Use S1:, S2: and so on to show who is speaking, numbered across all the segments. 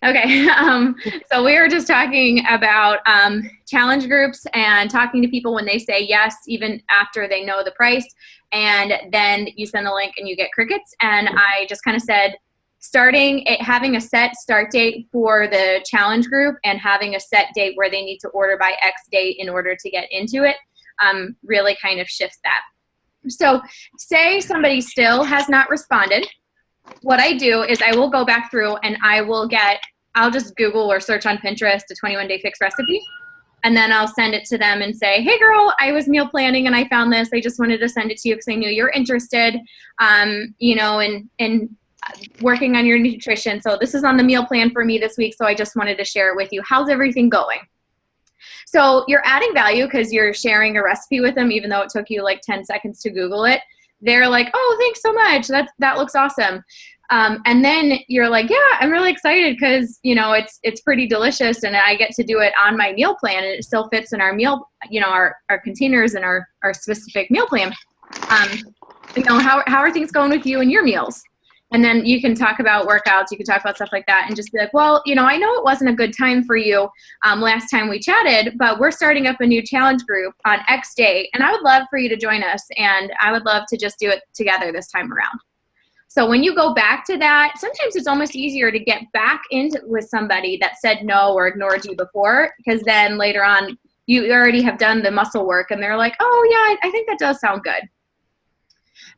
S1: Okay. So we were just talking about challenge groups and talking to people when they say yes, even after they know the price. And then you send the link and you get crickets. And I just kind of said, having a set start date for the challenge group and having a set date where they need to order by X date in order to get into it really kind of shifts that. So say somebody still has not responded. What I do is I will go back through and I'll just Google or search on Pinterest a 21-day fix recipe. And then I'll send it to them and say, hey girl, I was meal planning and I found this. I just wanted to send it to you because I knew you're interested, in working on your nutrition. So this is on the meal plan for me this week. So I just wanted to share it with you. How's everything going? So you're adding value because you're sharing a recipe with them, even though it took you like 10 seconds to Google it. They're like, oh, thanks so much. That looks awesome. And then you're like, yeah, I'm really excited because, it's pretty delicious and I get to do it on my meal plan and it still fits in our meal, our containers and our specific meal plan. How are things going with you and your meals? And then you can talk about workouts, you can talk about stuff like that and just be like, well, I know it wasn't a good time for you last time we chatted, but we're starting up a new challenge group on X day, and I would love for you to join us, and I would love to just do it together this time around. So when you go back to that, sometimes it's almost easier to get back into with somebody that said no or ignored you before, because then later on you already have done the muscle work and they're like, oh yeah, I think that does sound good.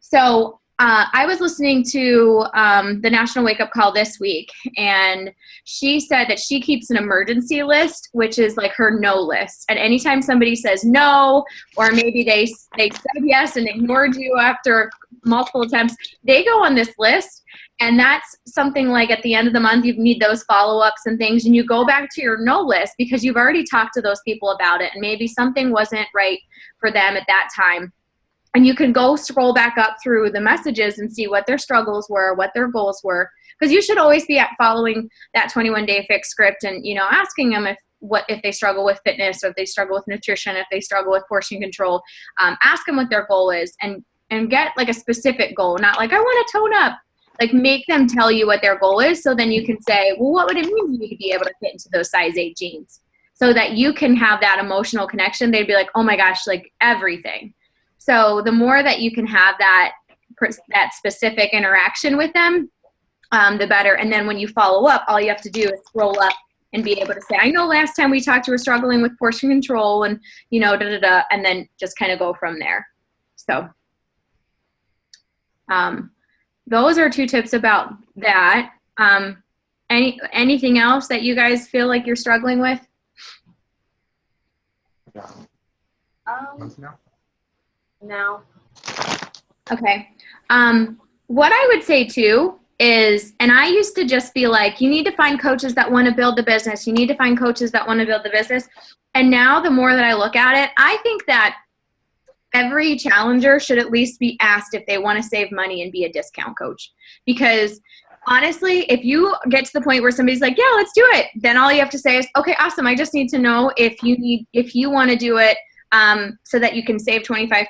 S1: So I was listening to the National Wake Up Call this week, and she said that she keeps an emergency list, which is like her no list. And anytime somebody says no, or maybe they said yes and ignored you after multiple attempts, they go on this list. And that's something like at the end of the month, you need those follow-ups and things, and you go back to your no list because you've already talked to those people about it, and maybe something wasn't right for them at that time. And you can go scroll back up through the messages and see what their struggles were, what their goals were. Because you should always be following that 21-day fix script and, asking them if they struggle with fitness, or if they struggle with nutrition, if they struggle with portion control. Ask them what their goal is and get like a specific goal, not like I want to tone up. Like make them tell you what their goal is, so then you can say, well, what would it mean for you to be able to fit into those size 8 jeans? So that you can have that emotional connection. They'd be like, oh my gosh, like everything. So the more that you can have that specific interaction with them, the better. And then when you follow up, all you have to do is scroll up and be able to say, I know last time we talked, you were struggling with portion control and, and then just kind of go from there. So those are 2 tips about that. Anything else that you guys feel like you're struggling with? No. Okay. What I would say too is, and I used to just be like, you need to find coaches that want to build the business. You need to find coaches that want to build the business. And now the more that I look at it, I think that every challenger should at least be asked if they want to save money and be a discount coach. Because honestly, if you get to the point where somebody's like, yeah, let's do it, then all you have to say is, okay, awesome. I just need to know if you want to do it so that you can save 25%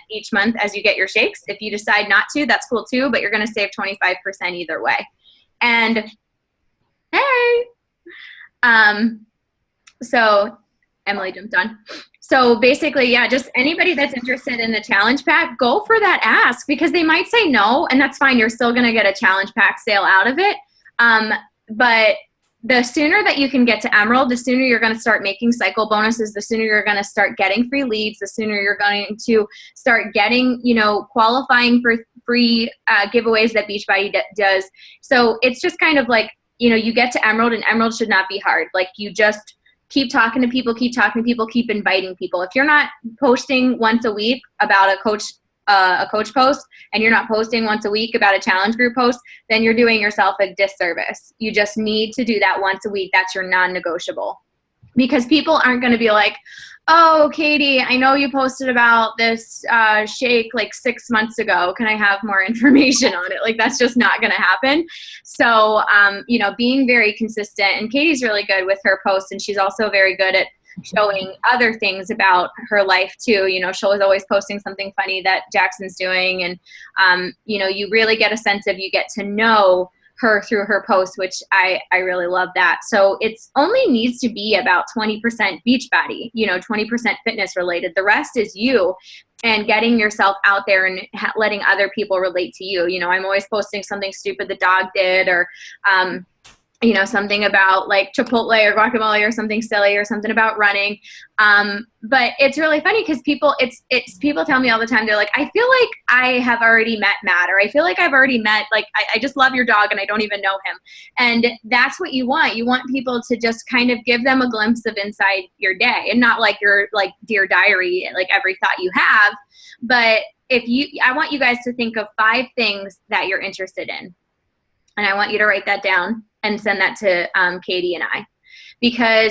S1: each month as you get your shakes. If you decide not to, that's cool too, but you're going to save 25% either way. And hey, so Emily jumped on. So basically, yeah, just anybody that's interested in the challenge pack, go for that ask, because they might say no, and that's fine. You're still going to get a challenge pack sale out of it. But the sooner that you can get to Emerald, the sooner you're going to start making cycle bonuses, the sooner you're going to start getting free leads, the sooner you're going to start getting, qualifying for free giveaways that Beachbody does. So it's just kind of like, you get to Emerald, and Emerald should not be hard. Like, you just keep talking to people, keep inviting people. If you're not posting once a week about a coach post, and you're not posting once a week about a challenge group post, then you're doing yourself a disservice. You just need to do that once a week. That's your non-negotiable, because people aren't going to be like, oh, Katie, I know you posted about this shake like 6 months ago. Can I have more information on it? Like, that's just not going to happen. So, being very consistent, and Katie's really good with her posts, and she's also very good at showing other things about her life too. She was always posting something funny that Jackson's doing. And, you really get a sense of, you get to know her through her post, which I really love that. So it's only needs to be about 20% Beachbody, 20% fitness related. The rest is you and getting yourself out there and letting other people relate to you. I'm always posting something stupid the dog did, or, something about like Chipotle or guacamole or something silly or something about running. But it's really funny because people tell me all the time, they're like, I feel like I have already met Matt, or I feel like I've already met, like, I just love your dog and I don't even know him. And that's what you want. You want people to just kind of give them a glimpse of inside your day, and not like your like Dear Diary, like every thought you have. But I want you guys to think of 5 things that you're interested in. And I want you to write that down and send that to Katie and I.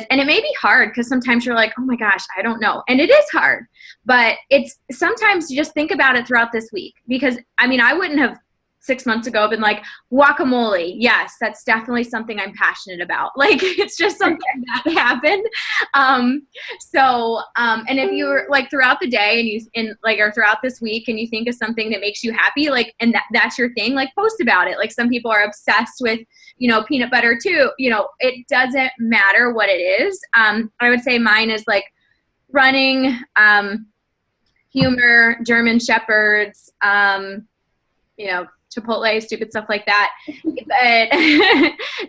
S1: And it may be hard because sometimes you're like, oh my gosh, I don't know. And it is hard, but it's sometimes you just think about it throughout this week, because I wouldn't have 6 months ago been like, guacamole. Yes, that's definitely something I'm passionate about. Like, it's just something that happened. And if you were like throughout the day or throughout this week, and you think of something that makes you happy, like, and that's your thing, like, post about it. Like, some people are obsessed with, peanut butter too. It doesn't matter what it is. I would say mine is like running, humor, German shepherds, Chipotle, stupid stuff like that. But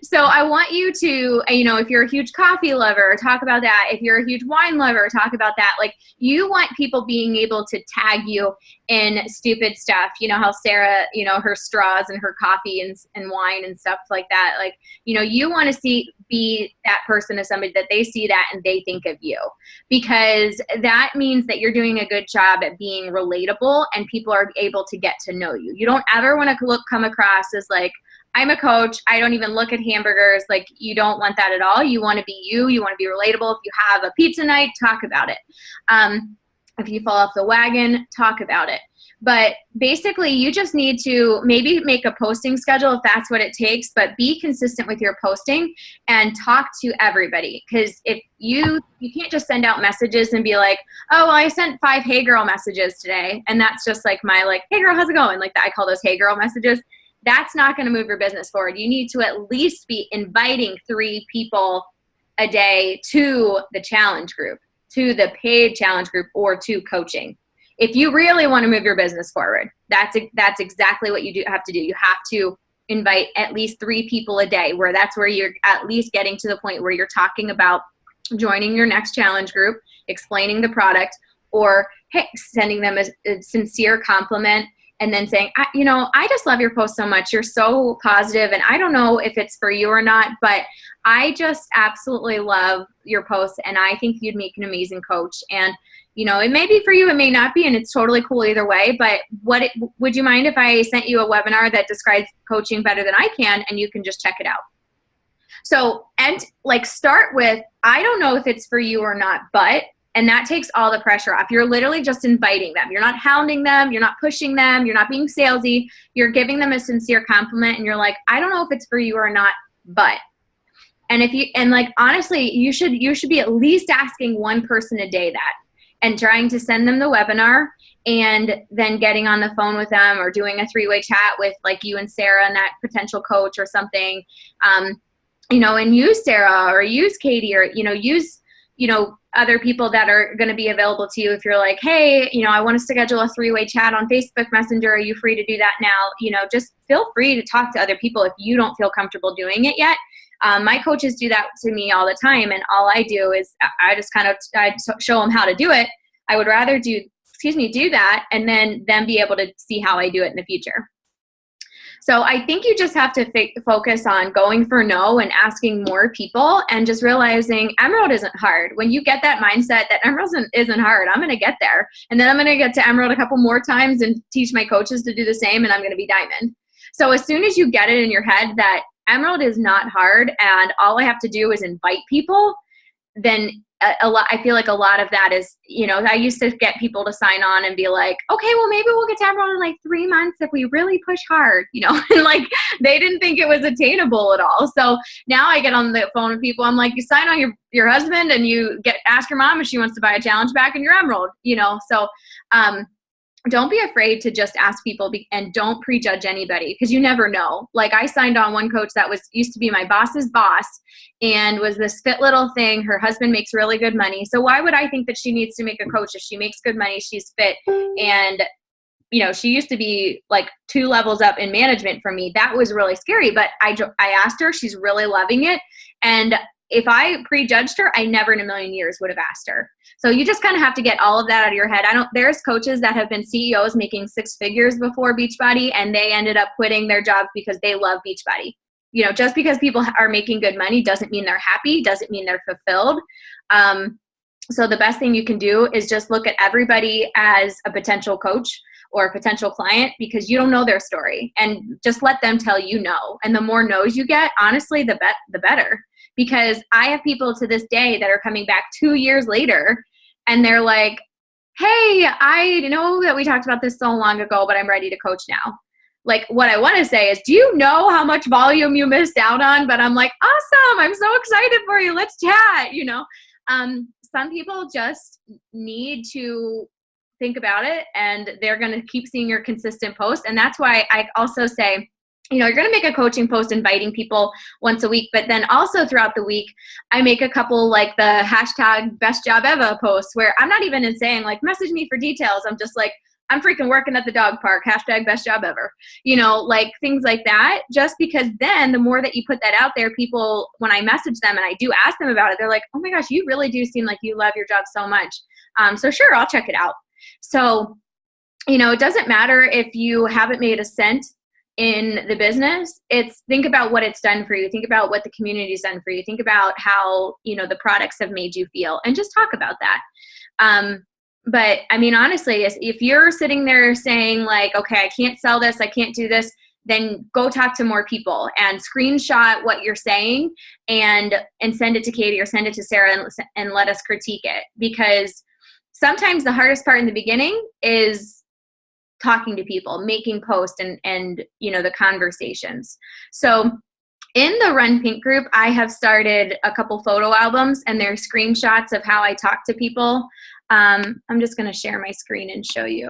S1: so I want you to, if you're a huge coffee lover, talk about that. If you're a huge wine lover, talk about that. Like, you want people being able to tag you in stupid stuff. How Sarah, her straws and her coffee and wine and stuff like that. Like, you want to be that person as somebody that they see that and they think of you, because that means that you're doing a good job at being relatable and people are able to get to know you. You don't ever want to come across as like, I'm a coach, I don't even look at hamburgers. Like, you don't want that at all. You want to be you. You want to be relatable. If you have a pizza night, talk about it. If you fall off the wagon, talk about it. But basically, you just need to maybe make a posting schedule if that's what it takes, but be consistent with your posting and talk to everybody. Because if you can't just send out messages and be like, oh, well, I sent 5 hey girl messages today, and that's just like my like, hey girl, how's it going? Like, I call those hey girl messages. That's not going to move your business forward. You need to at least be inviting 3 people a day to the challenge group, to the paid challenge group, or to coaching. If you really want to move your business forward, that's exactly what you have to do. You have to invite at least 3 people a day, that's where you're at least getting to the point where you're talking about joining your next challenge group, explaining the product, or sending them a sincere compliment, and then saying, I just love your post so much. You're so positive, and I don't know if it's for you or not, but I just absolutely love your posts, and I think you'd make an amazing coach. And it may be for you, it may not be, and it's totally cool either way. But would you mind if I sent you a webinar that describes coaching better than I can, and you can just check it out? So, and like, start with, I don't know if it's for you or not, and that takes all the pressure off. You're literally just inviting them. You're not hounding them. You're not pushing them. You're not being salesy. You're giving them a sincere compliment, and you're like, I don't know if it's for you or not, but. And like, honestly, you should be at least asking one person a day that, and trying to send them the webinar, and then getting on the phone with them, or doing a 3-way chat with like you and Sarah and that potential coach or something, and use Sarah or use Katie, or, use, other people that are going to be available to you. If you're like, hey, I want to schedule a 3-way chat on Facebook Messenger. Are you free to do that now? Just feel free to talk to other people if you don't feel comfortable doing it yet. My coaches do that to me all the time, and all I do is I just I show them how to do it. I would rather do that and then be able to see how I do it in the future. So I think you just have to focus on going for no and asking more people, and just realizing Emerald isn't hard. When you get that mindset that Emerald isn't hard, I'm going to get there. And then I'm going to get to Emerald a couple more times and teach my coaches to do the same, and I'm going to be Diamond. So as soon as you get it in your head that Emerald is not hard and all I have to do is invite people, then I feel like a lot of that is, I used to get people to sign on and be like, okay, well, maybe we'll get to Emerald in like 3 months if we really push hard, and like, they didn't think it was attainable at all. So now I get on the phone with people. I'm like, you sign on your husband, and you ask your mom if she wants to buy a challenge back, and you're Emerald, So, don't be afraid to just ask people and don't prejudge anybody, because you never know. Like, I signed on one coach that used to be my boss's boss and was this fit little thing. Her husband makes really good money. So why would I think that she needs to make a coach if she makes good money, she's fit, and she used to be like 2 levels up in management from me. That was really scary. But I asked her, she's really loving it. And if I prejudged her, I never in a million years would have asked her. So you just kind of have to get all of that out of your head. There's coaches that have been CEOs making 6 figures before Beachbody, and they ended up quitting their jobs because they love Beachbody. Just because people are making good money doesn't mean they're happy, doesn't mean they're fulfilled. So the best thing you can do is just look at everybody as a potential coach or a potential client, because you don't know their story, and just let them tell you no. And the more no's you get, honestly, the better. Because I have people to this day that are coming back 2 years later, and they're like, hey, I know that we talked about this so long ago, but I'm ready to coach now. Like, what I want to say is, do you know how much volume you missed out on? But I'm like, awesome, I'm so excited for you. Let's chat, Some people just need to think about it, and they're going to keep seeing your consistent posts. And that's why I also say, you're going to make a coaching post inviting people once a week, but then also throughout the week, I make a couple like the hashtag best job ever posts, where I'm not even saying like, message me for details. I'm just like, I'm freaking working at the dog park, hashtag best job ever, like things like that. Just because then the more that you put that out there, people, when I message them and I do ask them about it, they're like, oh my gosh, you really do seem like you love your job so much. So sure, I'll check it out. So, it doesn't matter if you haven't made a cent in the business. Think about what it's done for you. Think about what the community's done for you. Think about how, the products have made you feel, and just talk about that. But I mean, honestly, if you're sitting there saying like, okay, I can't sell this, I can't do this, then go talk to more people and screenshot what you're saying and send it to Katie or send it to Sarah and let us critique it. Because sometimes the hardest part in the beginning is talking to people, making posts and the conversations. So in the Run Pink group, I have started a couple photo albums, and they're screenshots of how I talk to people. I'm just going to share my screen and show you.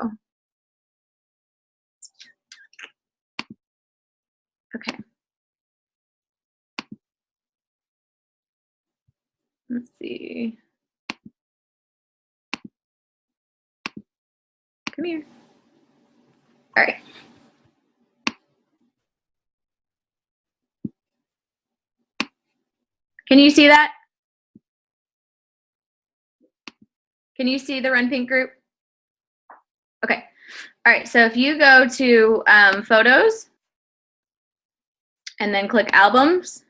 S1: Okay. Let's see. Come here. All right. Can you see that? Can you see the Run Pink group? Okay. All right. So if you go to photos and then click albums,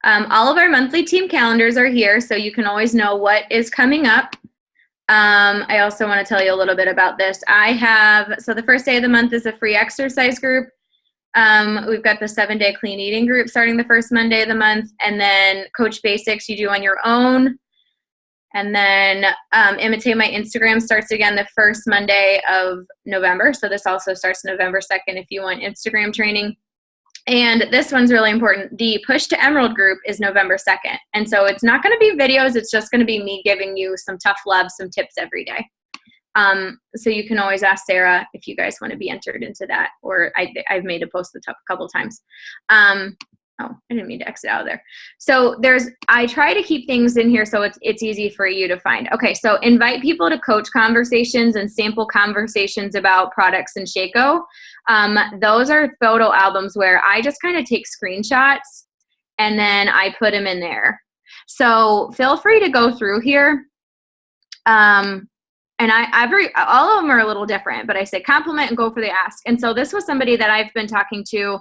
S1: all of our monthly team calendars are here, so you can always know what is coming up. I also want to tell you a little bit about this. So the first day of the month is a free exercise group. We've got the 7-day clean eating group starting the first Monday of the month, and then Coach Basics you do on your own. And then Imitate My Instagram starts again the first Monday of November. So this also starts November 2nd if you want Instagram training. And this one's really important. The Push to Emerald group is November 2nd. And so it's not going to be videos. It's just going to be me giving you some tough love, some tips every day. So you can always ask Sarah if you guys want to be entered into that, or I've made a post a couple times. Oh, I didn't mean to exit out of there. So I try to keep things in here so it's easy for you to find. Okay, so invite people to coach conversations and sample conversations about products in Shaco. Those are photo albums where I just kind of take screenshots and then I put them in there. So feel free to go through here. And all of them are a little different, but I say compliment and go for the ask. And so this was somebody that I've been talking to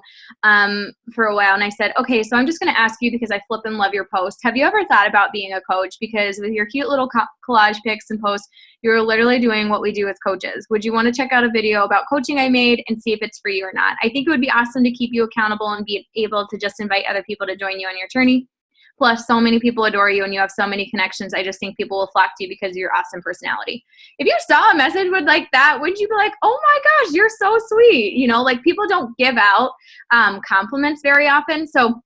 S1: for a while. And I said, okay, so I'm just going to ask you because I flip and love your posts. Have you ever thought about being a coach? Because with your cute little collage pics and posts, you're literally doing what we do as coaches. Would you want to check out a video about coaching I made and see if it's for you or not? I think it would be awesome to keep you accountable and be able to just invite other people to join you on your journey. Plus, so many people adore you and you have so many connections. I just think people will flock to you because of your awesome personality. If you saw a message with like that, wouldn't you be like, oh my gosh, you're so sweet? You know, like people don't give out compliments very often. So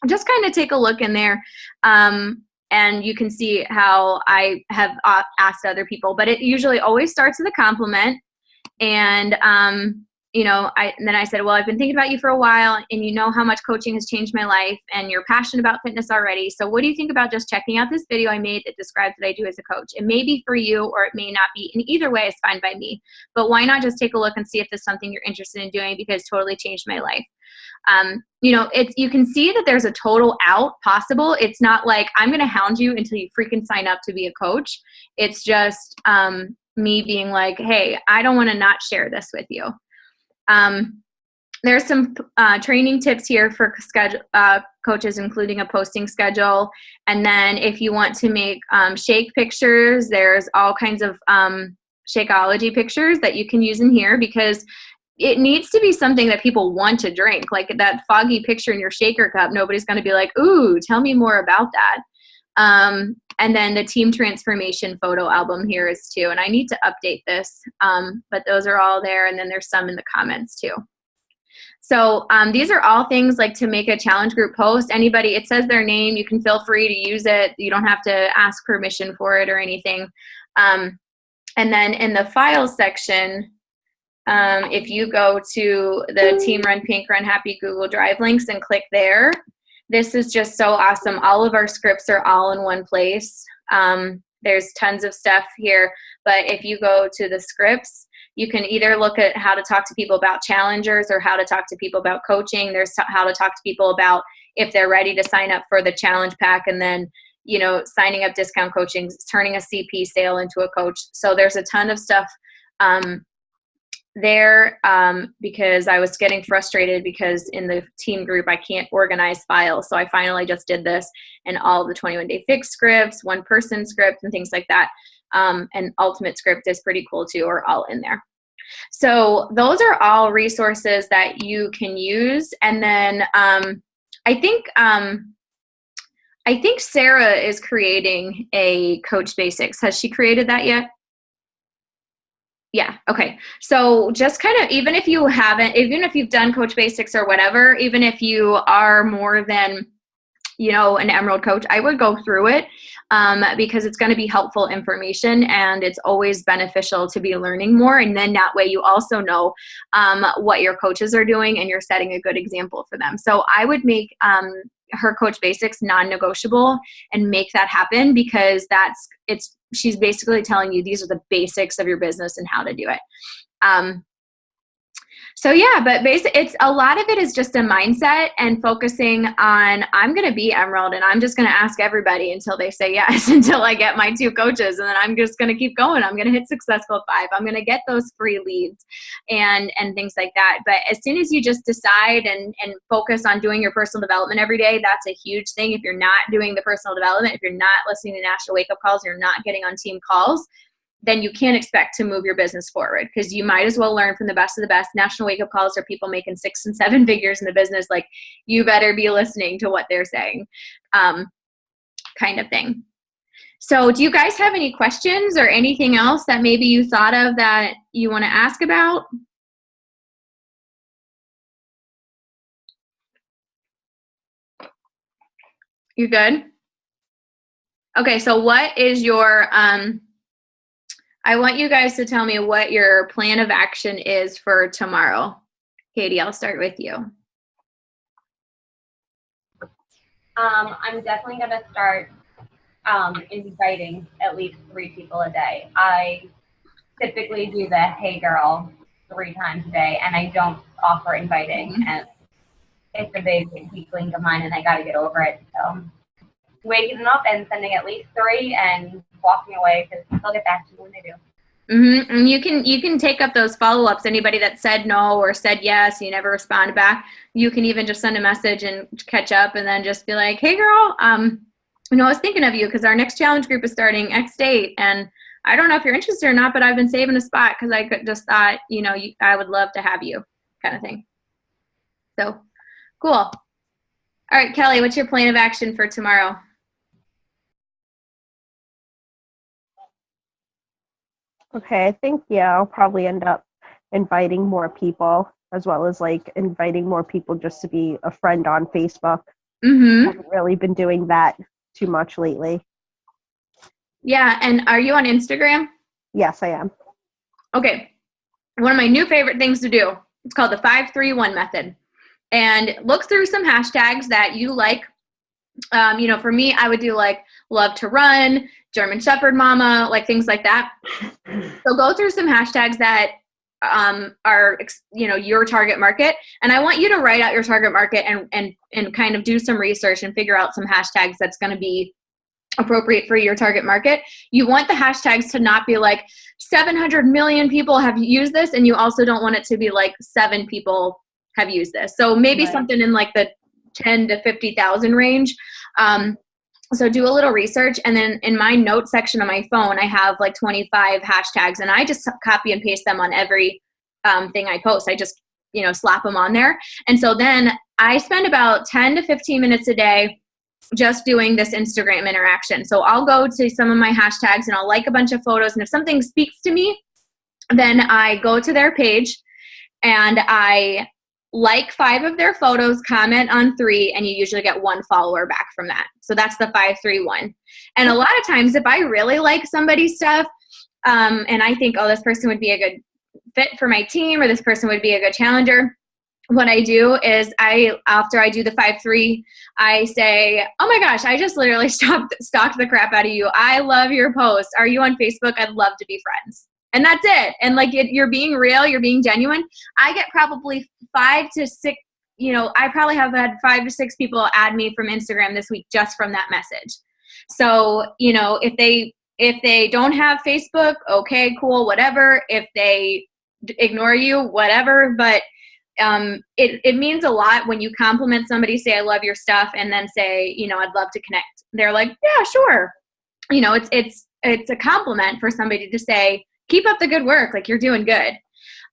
S1: just kind of take a look in there and you can see how I have asked other people. But it usually always starts with a compliment. And, and then I said, well, I've been thinking about you for a while, and you know how much coaching has changed my life, and you're passionate about fitness already. So what do you think about just checking out this video I made that describes what I do as a coach? It may be for you, or it may not be. And either way is fine by me. But why not just take a look and see if there's something you're interested in doing, because it's totally changed my life. You can see that there's a total out possible. It's not like I'm going to hound you until you freaking sign up to be a coach. It's just me being like, hey, I don't want to not share this with you. There's some training tips here for coaches, including a posting schedule. And then if you want to make shake pictures, there's all kinds of Shakeology pictures that you can use in here, because it needs to be something that people want to drink. Like that foggy picture in your shaker cup, nobody's going to be like, ooh, tell me more about that. And then the team transformation photo album here is too. And I need to update this, but those are all there. And then there's some in the comments too. So these are all things like to make a challenge group post. Anybody, it says their name, you can feel free to use it. You don't have to ask permission for it or anything. And then in the files section, if you go to the Team Run Pink Run Happy Google Drive links and click there, this is just so awesome. All of our scripts are all in one place. There's tons of stuff here, but if you go to the scripts, you can either look at how to talk to people about challengers or how to talk to people about coaching. There's how to talk to people about if they're ready to sign up for the challenge pack, and then, signing up discount coaching, turning a CP sale into a coach. So there's a ton of stuff there, because I was getting frustrated because in the team group I can't organize files. So I finally just did this, and all the 21-day fix scripts, one person script, and things like that. And ultimate script is pretty cool too, are all in there. So those are all resources that you can use. And then I think Sarah is creating a Coach Basics. Has she created that yet? Yeah. Okay. So just kind of, even if you've done Coach Basics or whatever, even if you are more than, an Emerald coach, I would go through it because it's going to be helpful information, and it's always beneficial to be learning more. And then that way you also know what your coaches are doing, and you're setting a good example for them. So I would make her Coach Basics non-negotiable and make that happen, because she's basically telling you these are the basics of your business and how to do it. So yeah, but it's a lot of it is just a mindset and focusing on, I'm going to be Emerald, and I'm just going to ask everybody until they say yes, until I get my 2 coaches. And then I'm just going to keep going. I'm going to hit Successful 5. I'm going to get those free leads and things like that. But as soon as you just decide and focus on doing your personal development every day, that's a huge thing. If you're not doing the personal development, if you're not listening to national wake up calls, you're not getting on team calls, then you can't expect to move your business forward, because you might as well learn from the best of the best. National wake-up calls are people making 6 and 7 figures in the business. Like, you better be listening to what they're saying, kind of thing. So do you guys have any questions or anything else that maybe you thought of that you want to ask about? You good? Okay, so what is your I want you guys to tell me what your plan of action is for tomorrow. Katie, I'll start with you.
S2: I'm definitely going to start inviting at least 3 people a day. I typically do the hey girl 3 times a day, and I don't offer inviting. And it's a big weak link of mine, and I got to get over it. So waking up and sending at least 3 and walking away, because they'll get back to me when they do.
S1: And you can take up those follow-ups. Anybody that said no or said yes, you never responded back, you can even just send a message and catch up, and then just be like, hey girl, I was thinking of you because our next challenge group is starting X date, and I don't know if you're interested or not, but I've been saving a spot because I just thought, I would love to have you, kind of thing. So cool. All right, Kelly, what's your plan of action for tomorrow?
S3: Okay, I think, I'll probably end up inviting more people, as well as inviting more people just to be a friend on Facebook. I haven't really been doing that too much lately.
S1: Yeah, and are you on Instagram?
S3: Yes, I am.
S1: Okay. one of my new favorite things to do. It's called the 5-3-1 method. And look through some hashtags that you like. For me, I would do like love to run, German Shepherd mama, like things like that. So go through some hashtags that are, your target market. And I want you to write out your target market and kind of do some research and figure out some hashtags that's going to be appropriate for your target market. You want the hashtags to not be like 700 million people have used this. And you also don't want it to be like 7 people have used this. So maybe something in like the 10 to 50,000 range. So do a little research. And then in my notes section of my phone, I have like 25 hashtags, and I just copy and paste them on every thing I post. I just, slap them on there. And so then I spend about 10 to 15 minutes a day just doing this Instagram interaction. So I'll go to some of my hashtags and I'll like a bunch of photos. And if something speaks to me, then I go to their page and I like 5 of their photos, comment on 3, and you usually get 1 follower back from that. So that's the 5-3-1. And a lot of times if I really like somebody's stuff, and I think, oh, this person would be a good fit for my team, or this person would be a good challenger, what I do is after I do the 5-3, I say, oh my gosh, I just literally stalked the crap out of you. I love your post. Are you on Facebook? I'd love to be friends. And that's it. And like you're being real, you're being genuine. I get probably 5 to 6, I probably have had 5 to 6 people add me from Instagram this week just from that message. So, if they don't have Facebook, okay, cool, whatever. If they ignore you, whatever. But it means a lot when you compliment somebody, say, I love your stuff, and then say, I'd love to connect. They're like, yeah, sure. It's a compliment for somebody to say, keep up the good work. Like, you're doing good.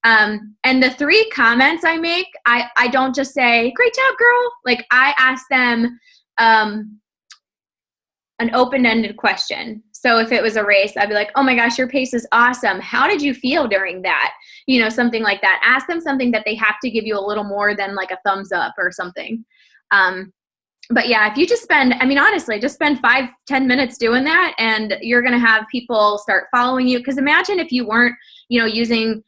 S1: And the 3 comments I make, I don't just say, great job, girl. Like, I ask them an open-ended question. So if it was a race, I'd be like, oh my gosh, your pace is awesome. How did you feel during that? Something like that. Ask them something that they have to give you a little more than like a thumbs up or something. But yeah, if you just honestly, just spend 5-10 minutes doing that, and you're going to have people start following you. Because imagine if you weren't, using,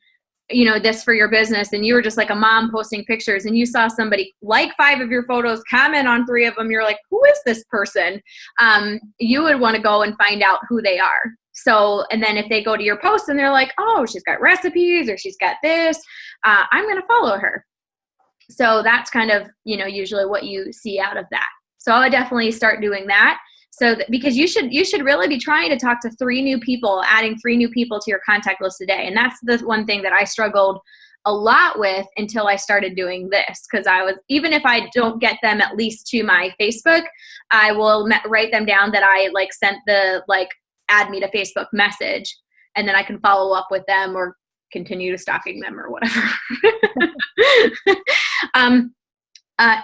S1: this for your business, and you were just like a mom posting pictures, and you saw somebody like 5 of your photos, comment on 3 of them. You're like, who is this person? You would want to go and find out who they are. So, and then if they go to your post and they're like, oh, she's got recipes, or she's got this, I'm going to follow her. So that's kind of, usually what you see out of that. So I would definitely start doing that. So because you should really be trying to talk to 3 new people, adding 3 new people to your contact list a day. And that's the one thing that I struggled a lot with until I started doing this. Because even if I don't get them at least to my Facebook, I will write them down that I sent the add me to Facebook message, and then I can follow up with them or continue to stalking them or whatever.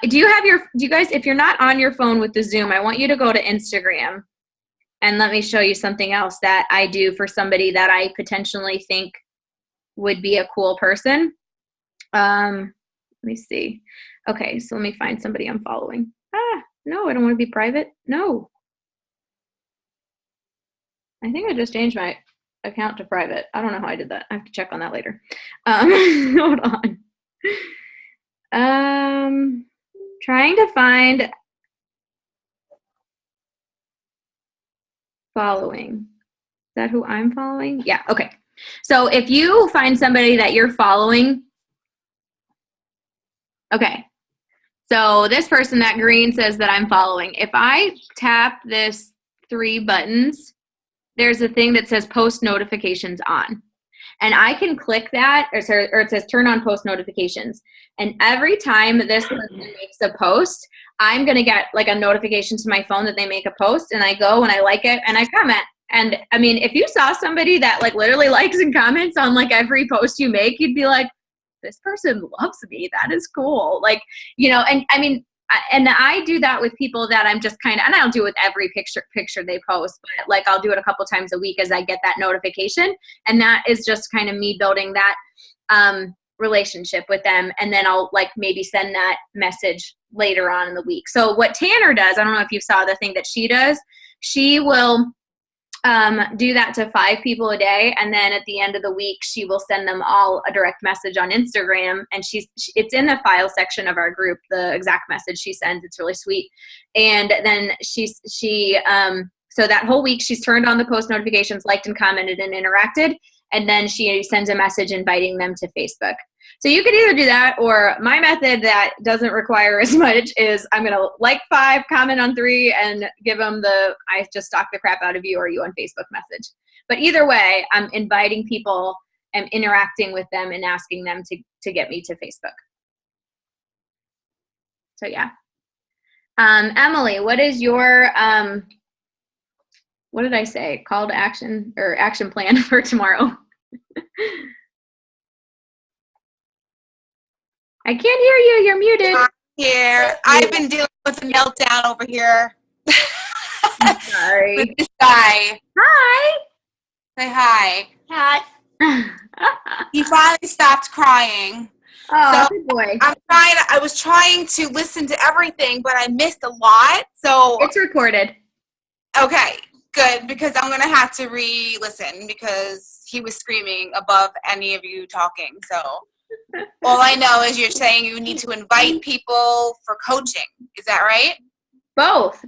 S1: Do you guys, if you're not on your phone with the Zoom, I want you to go to Instagram and let me show you something else that I do for somebody that I potentially think would be a cool person. Let me see. Okay, so let me find somebody I'm following. No, I don't want to be private. No. I think I just changed my account to private. I don't know how I did that. I have to check on that later. Hold on. Trying to find following. Is that who I'm following? Yeah, okay. So if you find somebody that you're following, okay. So this person, that green, says that I'm following. If I tap this 3 buttons, there's a thing that says post notifications on. And I can click that, or it says turn on post notifications. And every time this person makes a post, I'm going to get a notification to my phone that they make a post, and I go and I like it and I comment. And if you saw somebody that literally likes and comments on every post you make, you'd be like, this person loves me. That is cool. And I do that with people that I'm just and I don't do it with every picture they post, but I'll do it a couple times a week as I get that notification. And that is just kind of me building that relationship with them. And then I'll maybe send that message later on in the week. So what Tanner does, I don't know if you saw the thing that she does, she will do that to 5 people a day, and then at the end of the week she will send them all a direct message on Instagram, and it's in the file section of our group, the exact message she sends. It's really sweet. And then she so that whole week she's turned on the post notifications, liked and commented and interacted, and then she sends a message inviting them to Facebook. So you could either do that, or my method that doesn't require as much is I'm going to like 5, comment on 3, and give them I just stalked the crap out of you, or you on Facebook message. But either way, I'm inviting people and interacting with them and asking them to get me to Facebook. So yeah. Emily, what is your, what did I say? Call to action or action plan for tomorrow? I can't hear you. You're muted.
S4: I'm here. I've been dealing with a meltdown over here.
S1: I'm sorry.
S4: With this guy.
S1: Hi.
S4: Say hi.
S1: Hi.
S4: He finally stopped crying.
S1: Oh,
S4: so
S1: good boy.
S4: I was trying to listen to everything, but I missed a lot. So
S1: It's recorded.
S4: Okay, good, because I'm going to have to re-listen because he was screaming above any of you talking. So all I know is you're saying you need to invite people for coaching. Is that right?
S1: Both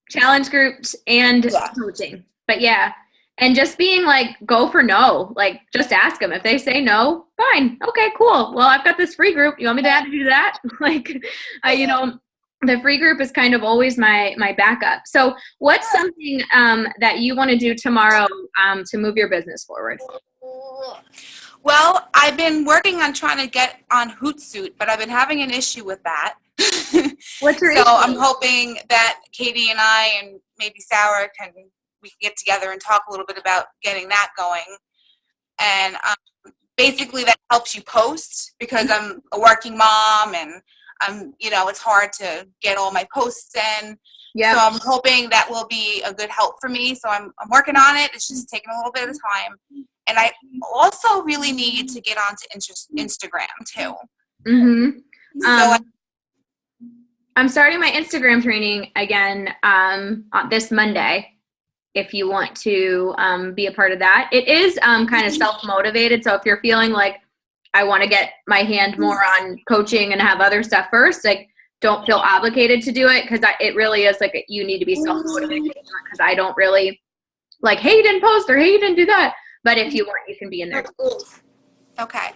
S1: challenge groups and coaching. But yeah, and just being like, go for no. Like, just ask them. If they say no, fine. Okay, cool. Well, I've got this free group. You want me to add to do that? Like, the free group is kind of always my backup. So what's something that you want to do tomorrow to move your business forward?
S4: Well, I've been working on trying to get on Hootsuite, but I've been having an issue with that.
S1: What's your
S4: issue?
S1: So
S4: I'm hoping that Katie and I and maybe Sarah we can get together and talk a little bit about getting that going. And basically that helps you post because I'm a working mom and it's hard to get all my posts in. Yep. So I'm hoping that will be a good help for me. So I'm working on it. It's just taking a little bit of time. And I also really need to get onto Instagram too.
S1: Mm-hmm. So I'm starting my Instagram training again on this Monday. If you want to be a part of that, it is kind of self-motivated. So if you're feeling like I want to get my hand more on coaching and have other stuff first, like don't feel obligated to do it because it really is like you need to be self-motivated because I don't really like, hey, you didn't post or hey, you didn't do that. But if you want, you can be in there.
S4: Okay.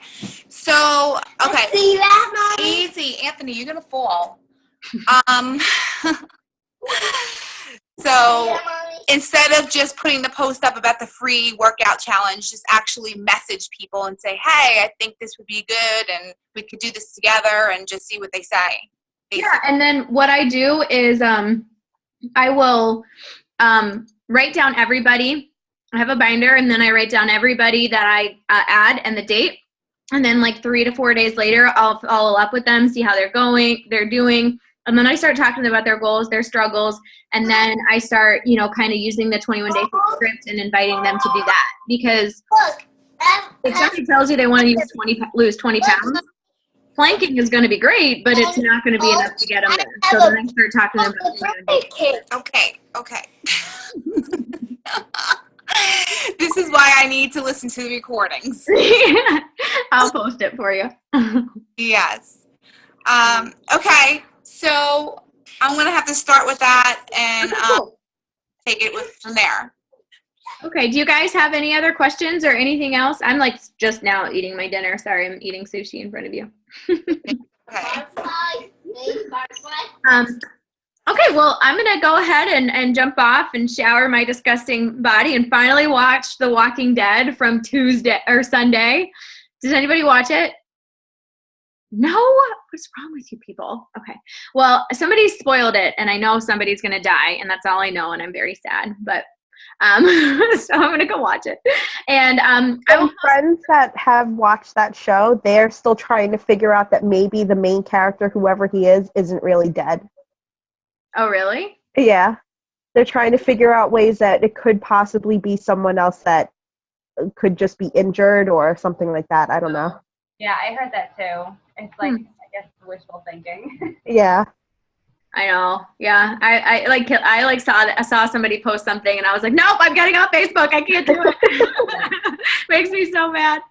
S4: So, okay. See that, Mommy? Easy. Anthony, you're going to fall. So instead of just putting the post up about the free workout challenge, just actually message people and say, hey, I think this would be good and we could do this together and just see what they say. Basically.
S1: Yeah, and then what I do is I will write down everybody. I have a binder, and then I write down everybody that I add and the date. And then like 3 to 4 days later, I'll follow up with them, see how they're doing. And then I start talking to them about their goals, their struggles. And then I start, kind of using the 21-day script and inviting them to do that. Because if somebody tells you they want to lose 20 pounds, planking is going to be great, but it's not going to be enough to get them there. So then I start talking to them about
S4: Okay. This is why I need to listen to the recordings.
S1: I'll post it for you.
S4: Yes. Okay. So I'm going to have to start with that and take it from there.
S1: Okay. Do you guys have any other questions or anything else? I'm like just now eating my dinner. Sorry, I'm eating sushi in front of you.
S4: Okay.
S1: Okay, well, I'm going to go ahead and jump off and shower my disgusting body and finally watch The Walking Dead from Tuesday or Sunday. Does anybody watch it? No? What's wrong with you people? Okay. Well, somebody spoiled it, and I know somebody's going to die, and that's all I know, and I'm very sad. But so I'm going to go watch it. And
S3: friends that have watched that show, they're still trying to figure out that maybe the main character, whoever he is, isn't really dead.
S1: Oh, really?
S3: Yeah. They're trying to figure out ways that it could possibly be someone else that could just be injured or something like that. I don't know.
S2: Yeah, I heard that too. It's like, I guess, wishful thinking.
S3: Yeah.
S1: I know. Yeah. I saw somebody post something and I was like, nope, I'm getting off Facebook. I can't do it. Makes me so mad.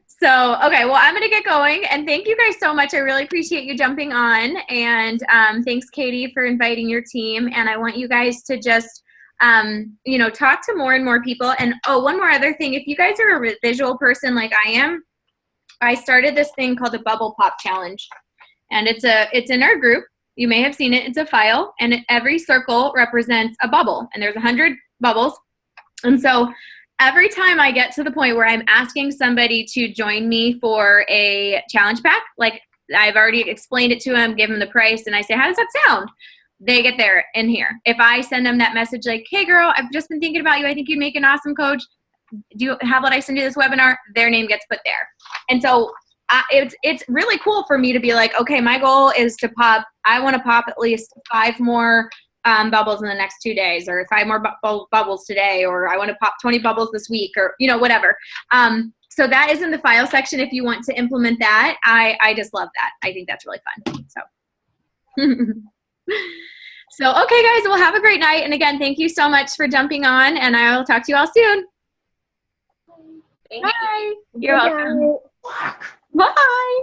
S1: So, okay, well, I'm going to get going. And thank you guys so much. I really appreciate you jumping on. And thanks, Katie, for inviting your team. And I want you guys to just, talk to more and more people. And, one more other thing. If you guys are a visual person like I am, I started this thing called the Bubble Pop Challenge. And it's in our group. You may have seen it. It's a file. And every circle represents a bubble. And there's 100 bubbles. And so every time I get to the point where I'm asking somebody to join me for a challenge pack, like I've already explained it to them, give them the price, and I say, how does that sound? They get there in here. If I send them that message like, hey girl, I've just been thinking about you. I think you'd make an awesome coach. How about I send you this webinar? Their name gets put there. And so it's really cool for me to be like, okay, my goal is I want to pop at least 5 more bubbles in the next 2 days, or 5 more bubbles today, or I want to pop 20 bubbles this week, or, whatever. So that is in the file section if you want to implement that. I just love that. I think that's really fun. So, okay, guys, well, have a great night. And again, thank you so much for jumping on, and I will talk to you all soon.
S2: Thank
S1: Bye.
S2: you.
S1: You're welcome. Bye.